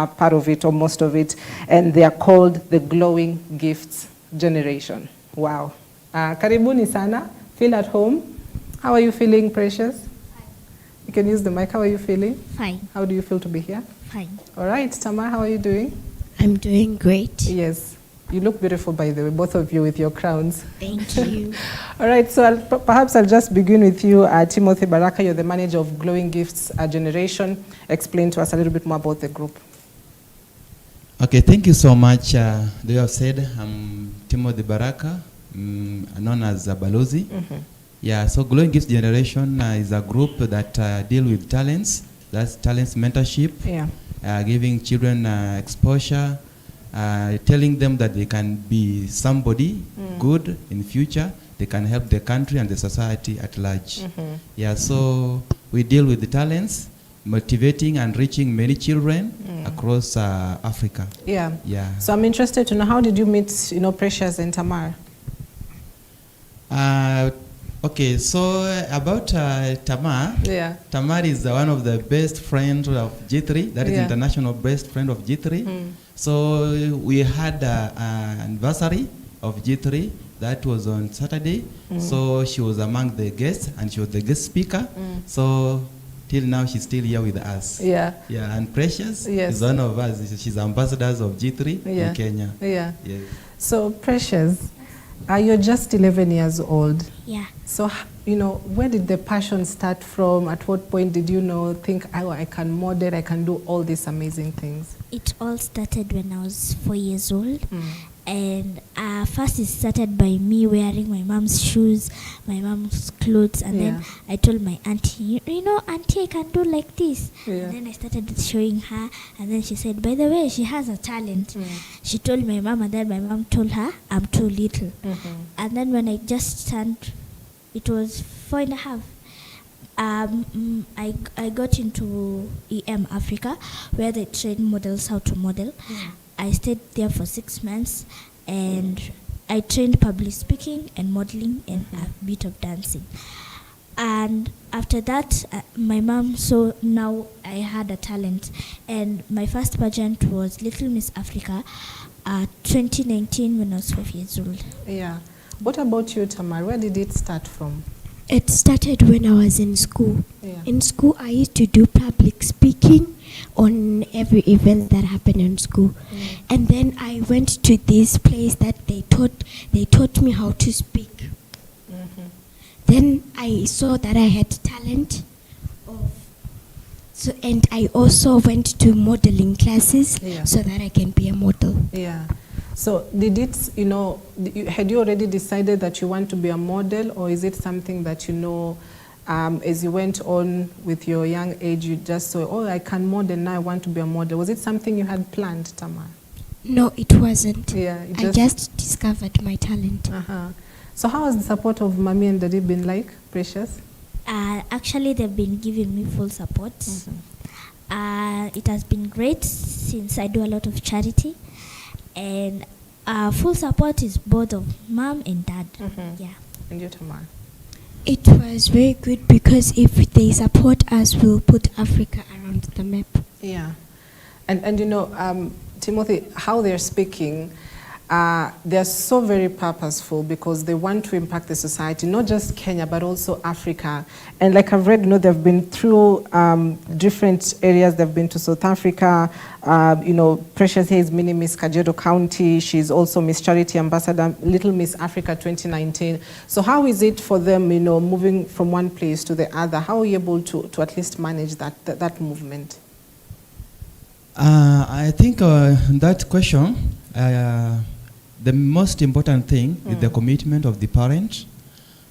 part of it or most of it, and they are called the Glowing Gifts Generation. Wow. Karibuni sana. Feel at home. How are you feeling, Precious? Fine. You can use the mic. How are you feeling? Fine. How do you feel to be here? Fine. All right. Tamar, how are you doing? I'm doing great. Yes. You look beautiful, by the way, both of you with your crowns. Thank you. All right, so perhaps I'll just begin with you, Timothy Baraka. You're the manager of Glowing Gifts Generation. Explain to us a little bit more about the group. Okay, thank you so much. They have said I'm Timothy Baraka, known as Balozi. Mm-hmm. Yeah, so Glowing Gifts Generation is a group that deal with talents. That's talents mentorship. Yeah. Giving children exposure, telling them that they can be somebody good in future. They can help the country and the society at large. Mm-hmm. Yeah, so we deal with the talents, motivating and reaching many children across Africa. Yeah. Yeah. So I'm interested to know, how did you meet, Precious and Tamar? Okay, so about Tamar. Yeah. Tamar is one of the best friends of G3. That is Yeah. international best friend of G3. So we had an anniversary of G3. That was on Saturday. So she was among the guests and she was the guest speaker. So till now she's still here with us. Yeah. Yeah, and Precious Yes. is one of us. She's ambassadors of G3 Yeah. in Kenya. Yeah. Yes. So, Precious, you're just 11 years old. Yeah. So, where did the passion start from? At what point did you think, oh, I can model, I can do all these amazing things? It all started when I was 4 years old. And first it started by me wearing my mom's shoes, my mom's clothes, and then I told my auntie, auntie, I can do like this. Yeah. And then I started showing her, and then she said, by the way, she has a talent. She told my mom, and then my mom told her, I'm too little. And then when I just turned, it was 4.5. I got into EM Africa, where they train models how to model. I stayed there for 6 months, and I trained public speaking and modeling and a bit of dancing. And after that, my mom saw now I had a talent, and my first pageant was Little Miss Africa, 2019, when I was 5 years old. Yeah. What about you, Tamar? Where did it start from? It started when I was in school. Yeah. In school, I used to do public speaking on every event that happened in school. And then I went to this place that they taught me how to speak. Then I saw that I had talent. And I also went to modeling classes so that I can be a model. Yeah. So did it, had you already decided that you want to be a model, or is it something that as you went on with your young age, you just saw, oh, I can model, now I want to be a model? Was it something you had planned, Tamar? No, it wasn't. Yeah, I just discovered my talent. So how has the support of Mommy and Daddy been like, Precious? Actually, they've been giving me full support. It has been great since I do a lot of charity. And full support is both of mom and dad. Yeah. And you, Tamar? It was very good because if they support us, we'll put Africa around the map. Yeah. And Timothy, how they're speaking, they're so very purposeful because they want to impact the society, not just Kenya, but also Africa. And like I've read, they've been through different areas. They've been to South Africa. Precious here is Mini Miss Kajiado County. She's also Miss Charity Ambassador, Little Miss Africa 2019. So how is it for them, moving from one place to the other? How are you able to at least manage that movement? I think that question, the most important thing is the commitment of the parent.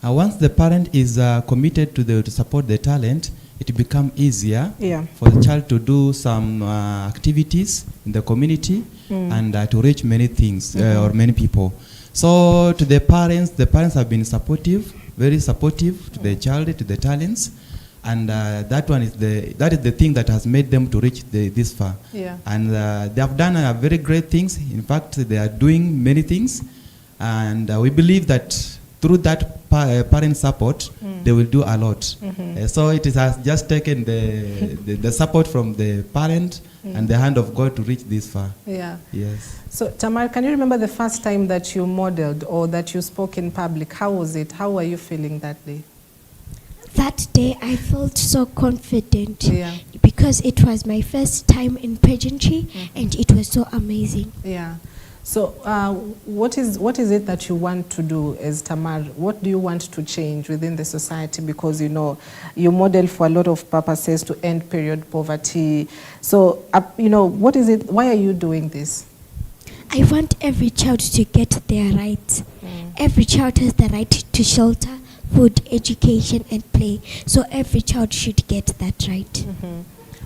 Once the parent is committed to support the talent, it becomes easier for the child to do some activities in the community and to reach many things or many people. So to the parents have been supportive, very supportive to the child, to the talents. And that is the thing that has made them to reach this far. Yeah. And they have done very great things. In fact, they are doing many things. And we believe that through that parent support, they will do a lot. So it has just taken the support from the parent and the hand of God to reach this far. Yeah. Yes. So Tamar, can you remember the first time that you modeled or that you spoke in public? How was it? How were you feeling that day? That day I felt so confident, Yeah. because it was my first time in pageantry, and it was so amazing. Yeah. So what is it that you want to do as Tamar? What do you want to change within the society? Because, you know, you model for a lot of purposes to end period poverty. So, you know, what is it? Why are you doing this? I want every child to get their rights. Every child has the right to shelter, food, education, and play. So every child should get that right.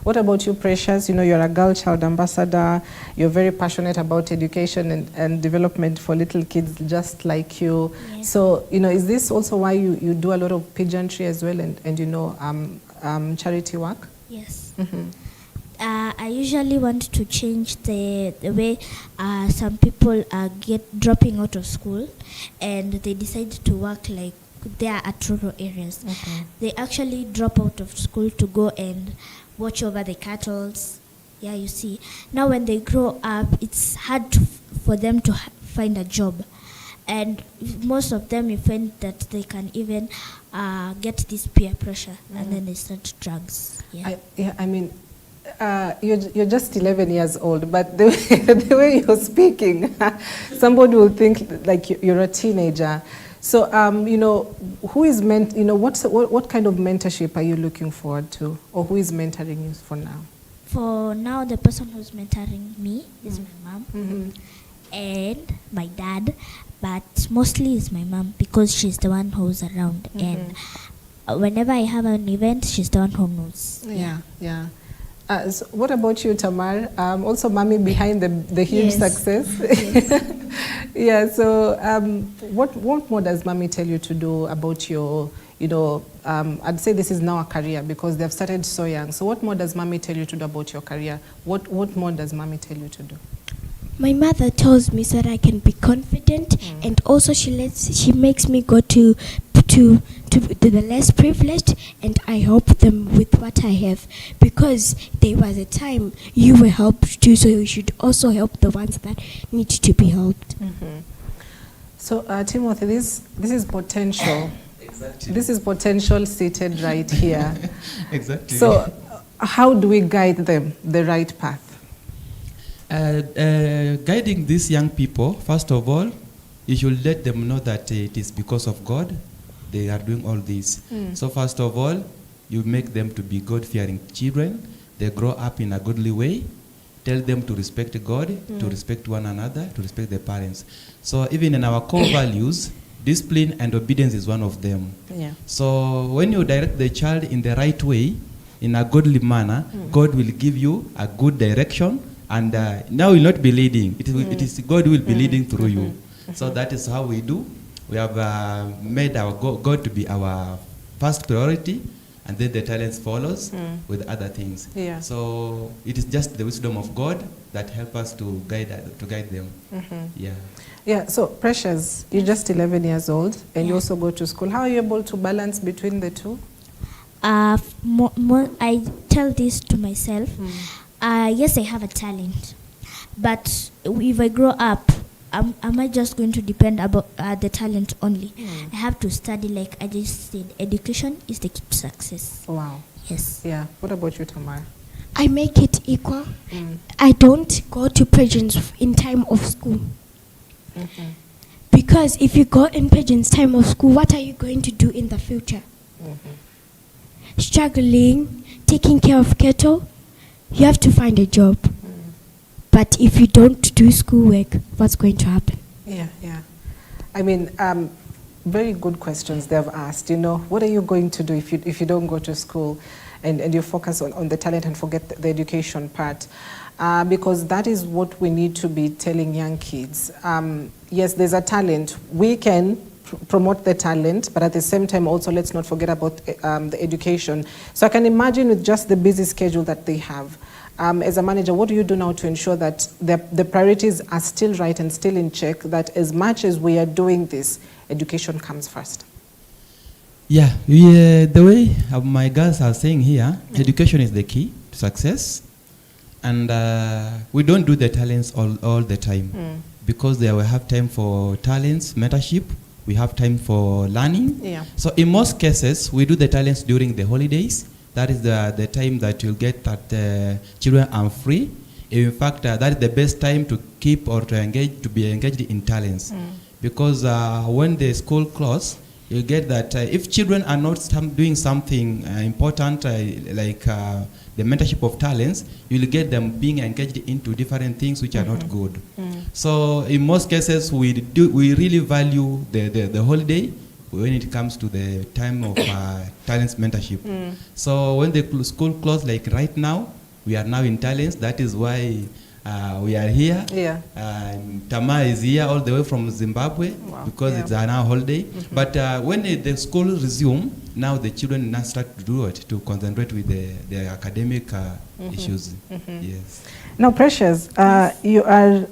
What about you, Precious? You know, you're a girl child ambassador. You're very passionate about education and development for little kids just like you. Yes. So, you know, is this also why you do a lot of pageantry as well and you know, charity work? Yes. I usually want to change the way some people get dropping out of school and they decide to work like they are at rural areas. They actually drop out of school to go and watch over the cattle. Yeah, you see. Now when they grow up, it's hard for them to find a job. And most of them, you find that they can even get this peer pressure and then they start drugs. Yeah. I mean, you're just 11 years old, but the way you're speaking, somebody will think like you're a teenager. So, you know, who is you know, what kind of mentorship are you looking forward to, or who is mentoring you for now? For now, the person who's mentoring me is my mom and my dad, but mostly it's my mom because she's the one who's around. And whenever I have an event, she's the one who knows. Yeah. So what about you, Tamar? Also, mommy behind the huge success. Yes. Yeah. So, what more does mommy tell you to do about your, you know, I'd say this is now a career because they've started so young. So, what more does mommy tell you to do about your career? What more does mommy tell you to do? My mother tells me so that I can be confident, and also she makes me go to the less privileged, and I help them with what I have, because there was a time you were helped too, so you should also help the ones that need to be helped. So Timothy, this is potential. Exactly. This is potential seated right here. Exactly. So how do we guide them the right path? Guiding these young people, first of all, you should let them know that it is because of God they are doing all this. So first of all, you make them to be God-fearing children. They grow up in a godly way. Tell them to respect God, to respect one another, to respect their parents. So even in our core values, discipline and obedience is one of them. Yeah. So when you direct the child in the right way, in a godly manner, God will give you a good direction, and now will not be leading. It is God will be leading through you. So that is how we do. We have made our God to be our first priority, and then the talents follows with other things. Yeah. So it is just the wisdom of God that help us to guide them. Yeah. Yeah. So Precious, you're just 11 years old, and you also go to school. How are you able to balance between the two? I tell this to myself. Yes, I have a talent, but if I grow up, am I just going to depend about the talent only? I have to study, like I just said. Education is the key to success. Wow. Yes. Yeah. What about you, Tamar? I make it equal. I don't go to pageants in time of school. Because if you go in pageants time of school, what are you going to do in the future? Struggling, taking care of cattle, you have to find a job. But if you don't do schoolwork, what's going to happen? Yeah. I mean, very good questions they've asked. You know, what are you going to do if you don't go to school and you focus on the talent and forget the education part? Because that is what we need to be telling young kids. Yes, there's a talent. We can promote the talent, but at the same time also let's not forget about the education. So I can imagine with just the busy schedule that they have, as a manager, what do you do now to ensure that the priorities are still right and still in check, that as much as we are doing this, education comes first? Yeah, the way my girls are saying here, education is the key to success. And we don't do the talents all the time because we have time for talents, mentorship, we have time for learning. Yeah. So in most cases, we do the talents during the holidays. That is the time that you'll get that children are free. In fact, that is the best time to keep or to be engaged in talents. Because when the school closes, you get that if children are not doing something important like the mentorship of talents, you'll get them being engaged into different things which are not good. So in most cases, we really value the holiday when it comes to the time of talents mentorship. So when the school closed, like right now, we are now in talents. That is why we are here. Yeah. Tama is here all the way from Zimbabwe because it's now holiday. But when the school resume, now the children now start to do it, to concentrate with their academic issues. Yes. Now, Precious, you are,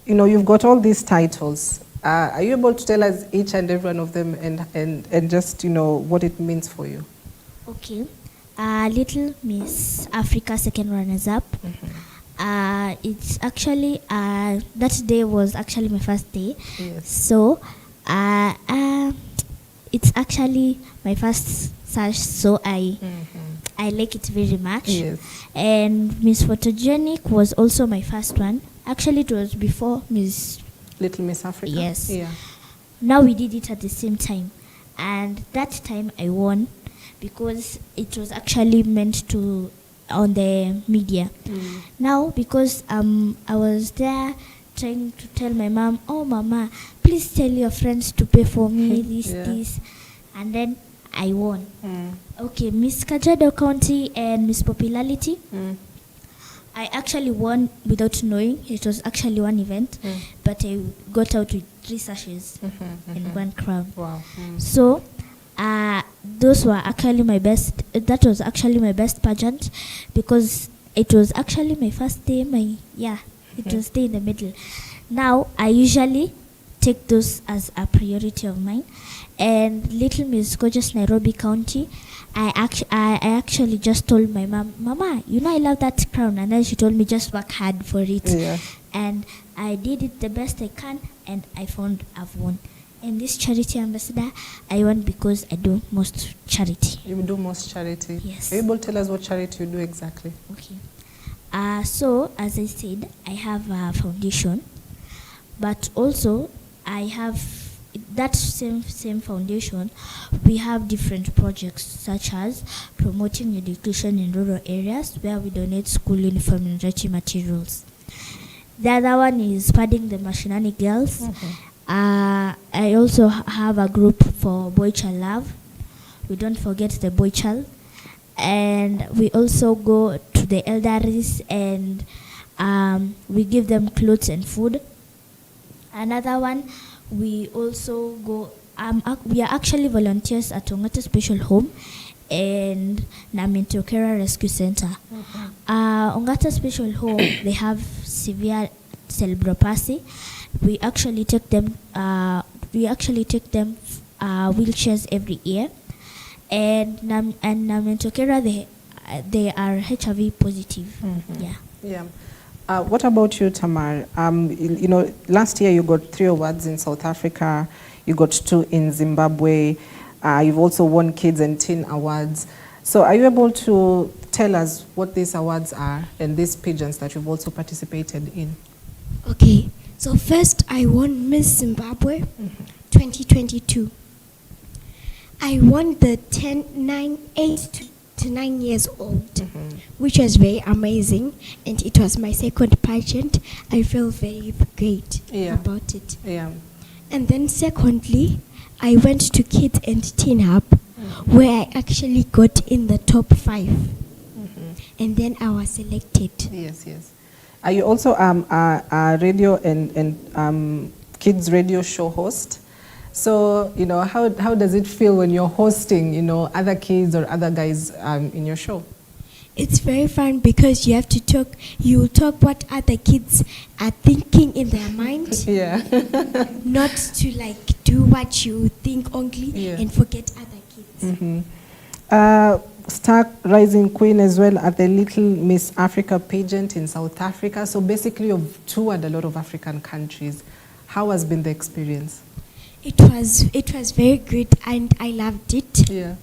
you've got all these titles. Are you able to tell us each and every one of them and just, what it means for you? Okay. Little Miss Africa second runners-up. It's actually, that day was actually my first day. Yes. So, it's actually my first search, so I like it very much. Yes. And Miss Photogenic was also my first one. Actually, it was before Little Miss Africa? Yes. Yeah. Now we did it at the same time. And that time I won because it was actually meant to on the media. Now, because I was there trying to tell my mom, oh mama, please tell your friends to pay for me this, and then I won. Okay, Miss Kajiado County and Miss Popularity. I actually won without knowing. It was actually one event, but I got out with 3 sashes and 1 crown. Wow. So those were actually my best. That was actually my best pageant because it was actually my first day. It was day in the middle. Now I usually take those as a priority of mine. And Little Miss Gorgeous Nairobi County, I actually just told my mom, Mama, I love that crown. And then she told me just work hard for it. Yeah. And I did it the best I can, and I found I've won. And this charity ambassador, I won because I do most charity. You do most charity? Yes. Are you able to tell us what charity you do exactly? Okay. So, as I said, I have a foundation, but also I have that same foundation. We have different projects such as promoting education in rural areas where we donate school uniform and writing materials. The other one is padding the Mashinani girls. I also have a group for Boy Child Love. We don't forget the Boy Child. And we also go to the elderlies and we give them clothes and food. Another one, we also go, we are actually volunteers at Ongata Special Home and Namintokera Rescue Center. Ongata Special Home, they have severe cerebral palsy. We actually take them wheelchairs every year, and Namintokera, they are HIV positive. Yeah. What about you, Tamar? Last year you got 3 awards in South Africa. You got 2 in Zimbabwe. You've also won Kids and Teen Awards. So are you able to tell us what these awards are and these pageants that you've also participated in? Okay. So first, I won Miss Zimbabwe 2022. I won the 8 to 9 years old, which was very amazing, and it was my second pageant. I feel very great about it. Yeah. And then secondly, I went to Kids and Teen Hub, where I actually got in the top 5, and then I was selected. Yes. Are you also a radio and kids radio show host? So, how does it feel when you're hosting, other kids or other guys in your show? It's very fun because you have to talk, you talk what other kids are thinking in their mind. Yeah. Not to do what you think only and forget other kids. Star Rising Queen as well at the Little Miss Africa pageant in South Africa. So basically you've toured a lot of African countries. How has been the experience? It was very good and I loved it. Yeah.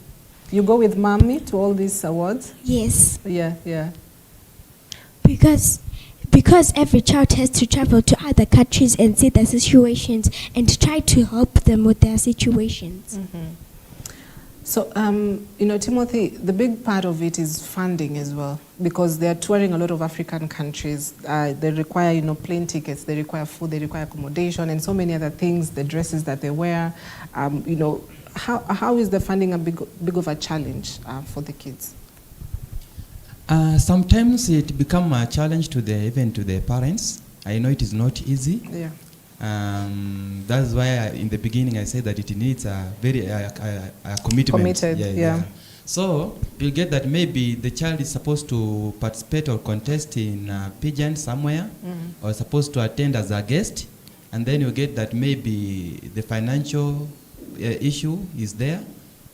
You go with mommy to all these awards? Yes. Yeah, yeah. Because every child has to travel to other countries and see their situations and try to help them with their situations. So, you know, Timothy, the big part of it is funding as well, because they're touring a lot of African countries. They require, you know, plane tickets, they require food, they require accommodation, and so many other things, the dresses that they wear. You know, how is the funding a big of a challenge for the kids? Sometimes it becomes a challenge to even to the parents. I know it is not easy. Yeah. That's why in the beginning I said that it needs a very commitment. Committed, yeah. So you get that maybe the child is supposed to participate or contest in a pageant somewhere, or supposed to attend as a guest, and then you get that maybe the financial issue is there.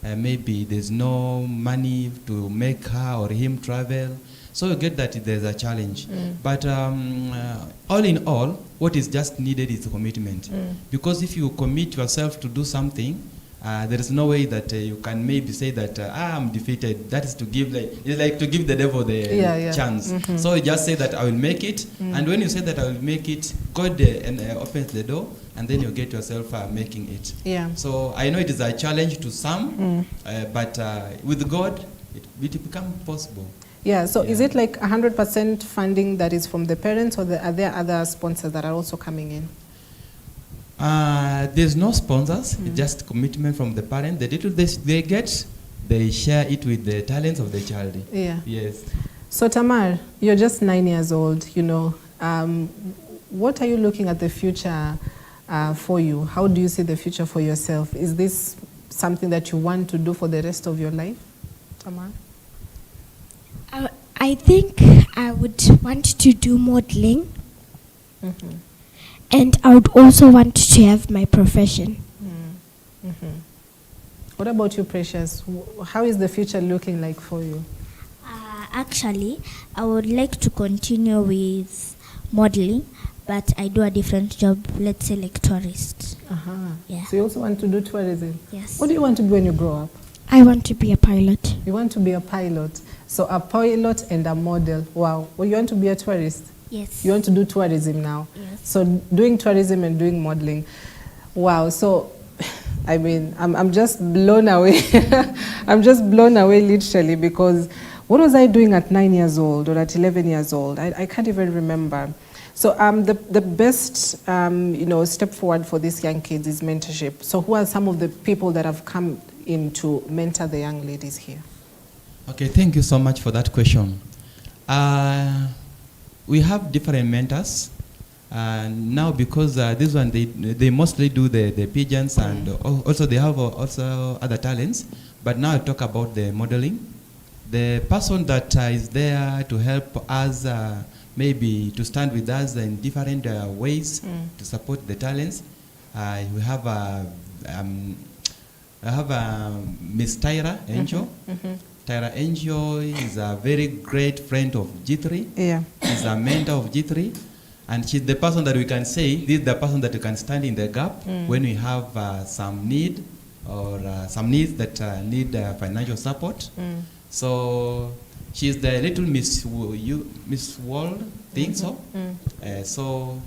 Maybe there's no money to make her or him travel. So you get that there's a challenge. But all in all, what is just needed is commitment. Because if you commit yourself to do something, there is no way that you can maybe say that I'm defeated. That is to give, it's like to give the devil the chance. So you just say that I will make it. And when you say that I will make it, God opens the door, and then you get yourself making it. Yeah. So I know it is a challenge to some, but with God, it becomes possible. Yeah, so is it like 100% funding that is from the parents, or are there other sponsors that are also coming in? There's no sponsors, it's just commitment from the parent. The little they get, they share it with the talents of the child. Yeah. Yes. So Tamar, you're just 9 years old, you know. What are you looking at the future for you? How do you see the future for yourself? Is this something that you want to do for the rest of your life, Tamar? I think I would want to do modeling, and I would also want to have my profession. What about you, Precious? How is the future looking like for you? Actually, I would like to continue with modeling, but I do a different job, let's say like tourist. Yeah. So you also want to do tourism? Yes. What do you want to be when you grow up? I want to be a pilot. You want to be a pilot. So a pilot and a model. Wow. Well, you want to be a tourist? Yes. You want to do tourism now? Yes. So doing tourism and doing modeling. Wow. So, I mean, I'm just blown away. I'm just blown away literally, because what was I doing at 9 years old or at 11 years old? I can't even remember. So the best you know, step forward for these young kids is mentorship. So who are some of the people that have come in to mentor the young ladies here? Okay, thank you so much for that question. We have different mentors. Now because this one, they mostly do the pageants, and also they have also other talents. But now I talk about the modeling. The person that is there to help us, maybe to stand with us in different ways to support the talents. We have Miss Tyra Angel. Tyra Angel is a very great friend of G3. Yeah. She's a mentor of G3. And she's the person that we can say, this is the person that you can stand in the gap when we have some need or some needs that need financial support. So she's the little Miss World, think so. So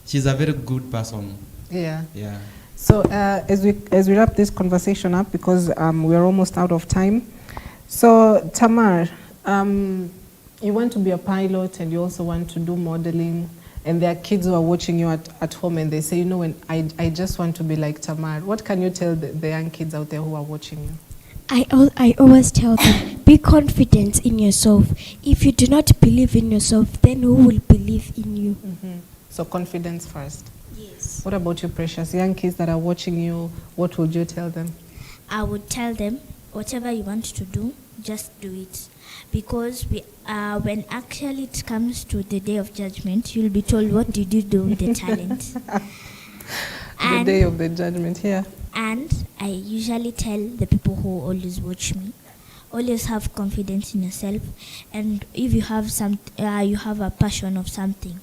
she's a very good person. Yeah. Yeah. So as we wrap this conversation up, because we're almost out of time. So Tamar, you want to be a pilot and you also want to do modeling, and there are kids who are watching you at home and they say, you know, when I just want to be like Tamar. What can you tell the young kids out there who are watching you? I always tell them, be confident in yourself. If you do not believe in yourself, then who will believe in you? So confidence first. Yes. What about you, Precious? Young kids that are watching you, what would you tell them? I would tell them, whatever you want to do, just do it. Because when actually it comes to the day of judgment, you'll be told, what did you do with the talent? The day of the judgment, yeah. And I usually tell the people who always watch me, always have confidence in yourself. And if you have you have a passion of something,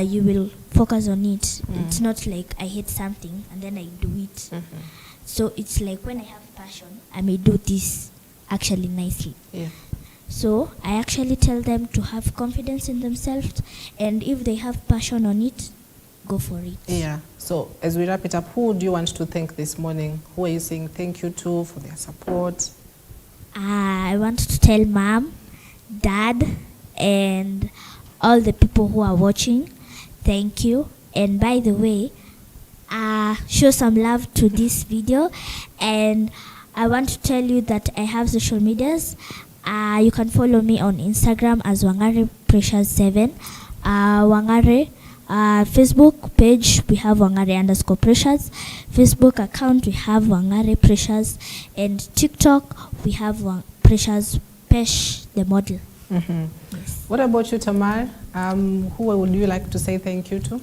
you will focus on it. It's not like I hate something and then I do it. So it's like when I have passion, I may do this actually nicely. Yeah. So I actually tell them to have confidence in themselves, and if they have passion on it, go for it. Yeah. So as we wrap it up, who do you want to thank this morning? Who are you saying thank you to for their support? I want to tell Mom, Dad, and all the people who are watching, thank you. And by the way, show some love to this video. And I want to tell you that I have social medias. You can follow me on Instagram as Wangare Precious 7. Wangare Facebook page, we have Wangare_Precious. Facebook account, we have Wangare Precious. And TikTok, we have Precious Pesh, the model. Yes. What about you, Tamar? Who would you like to say thank you to?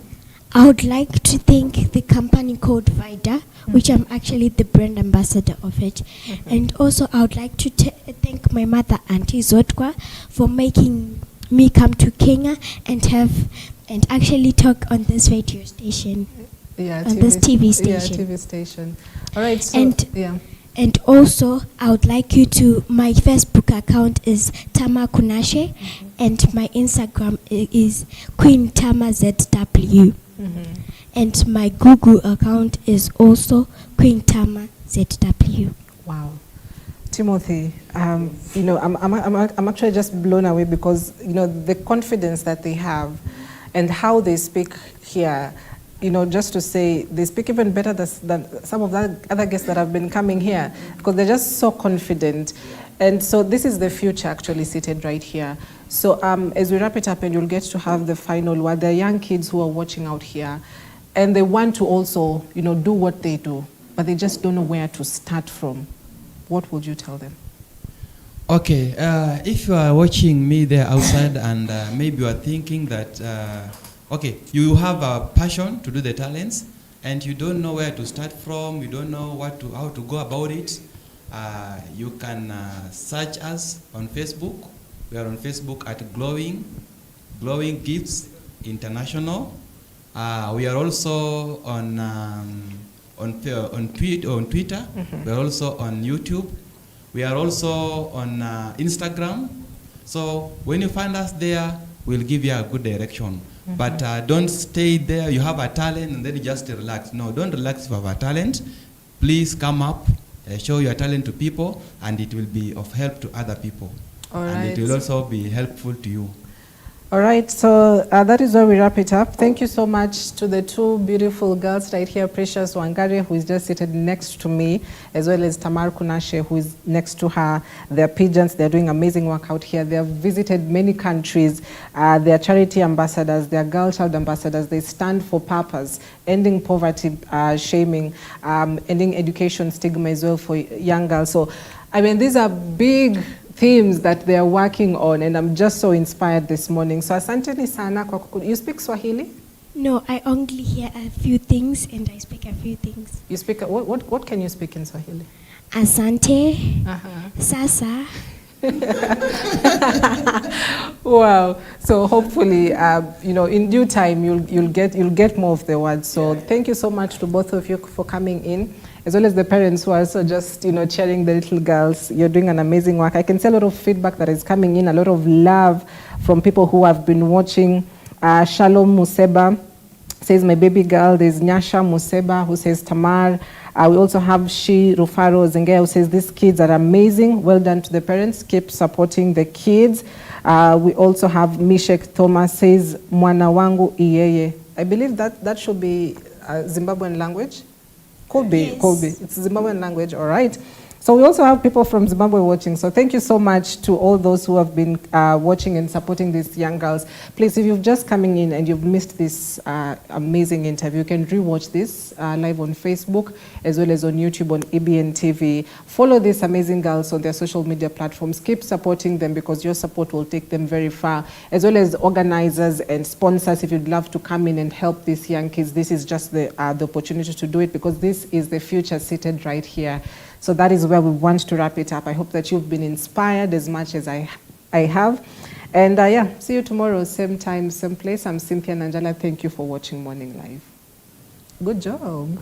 I would like to thank the company called Vida, which I'm actually the brand ambassador of it. And also I would like to thank my mother, Auntie Zotkwa, for making me come to Kenya and actually talk on this radio station. Yeah, on this TV station. Yeah, TV station. All right, so, and also, I would like you to, my Facebook account is Tama Kunashe, and my Instagram is Queen Tama ZW. And my Google account is also Queen Tama ZW. Wow. Timothy, you know, I'm actually just blown away because, you know, the confidence that they have and how they speak here, you know, just to say they speak even better than some of the other guests that have been coming here because they're just so confident. And so this is the future actually seated right here. So as we wrap it up and you'll get to have the final word, there are young kids who are watching out here and they want to also, you know, do what they do, but they just don't know where to start from. What would you tell them? Okay, if you are watching me there outside and maybe you are thinking that, okay, you have a passion to do the talents and you don't know where to start from, you don't know how to go about it, you can search us on Facebook. We are on Facebook at Glowing Gifts International. We are also on Twitter. We are also on YouTube. We are also on Instagram. So when you find us there, we'll give you a good direction. But don't stay there. You have a talent and then you just relax. No, don't relax if you have a talent. Please come up, show your talent to people, and it will be of help to other people. All right. And it will also be helpful to you. All right, so that is where we wrap it up. Thank you so much to the two beautiful girls right here, Precious Wangare, who is just seated next to me, as well as Tamar Kunashe, who is next to her. They're Pageants, they're doing amazing work out here. They have visited many countries. They're charity ambassadors, they're girl child ambassadors. They stand for purpose, ending poverty, shaming, ending education stigma as well for young girls. So, I mean, these are big themes that they are working on, and I'm just so inspired this morning. So asanteni sana kwa you speak Swahili? No, I only hear a few things and I speak a few things. You speak, what can you speak in Swahili? Asante, sasa. Wow. So hopefully, you know, in due time, you'll get more of the words. So thank you so much to both of you for coming in, as well as the parents who are also just, you know, cheering the little girls. You're doing an amazing work. I can see a lot of feedback that is coming in, a lot of love from people who have been watching. Shalom Museba says, my baby girl. There's Nyasha Museba who says, Tamar. We also have Shi Rufaro Zengea who says, these kids are amazing. Well done to the parents. Keep supporting the kids. We also have Mishek Thomas says, Mwana wangu iyeye. I believe that should be Zimbabwean language. Could be. It's Zimbabwean language, all right. So we also have people from Zimbabwe watching. So thank you so much to all those who have been watching and supporting these young girls. Please, if you've just coming in and you've missed this amazing interview, you can rewatch this live on Facebook as well as on YouTube on EBN TV. Follow these amazing girls on their social media platforms. Keep supporting them because your support will take them very far. As well as organizers and sponsors, if you'd love to come in and help these young kids, this is just the opportunity to do it because this is the future seated right here. So that is where we want to wrap it up. I hope that you've been inspired as much as I have. And yeah, see you tomorrow, same time, same place. I'm Cynthia Nanjala. Thank you for watching Morning Live. Good job.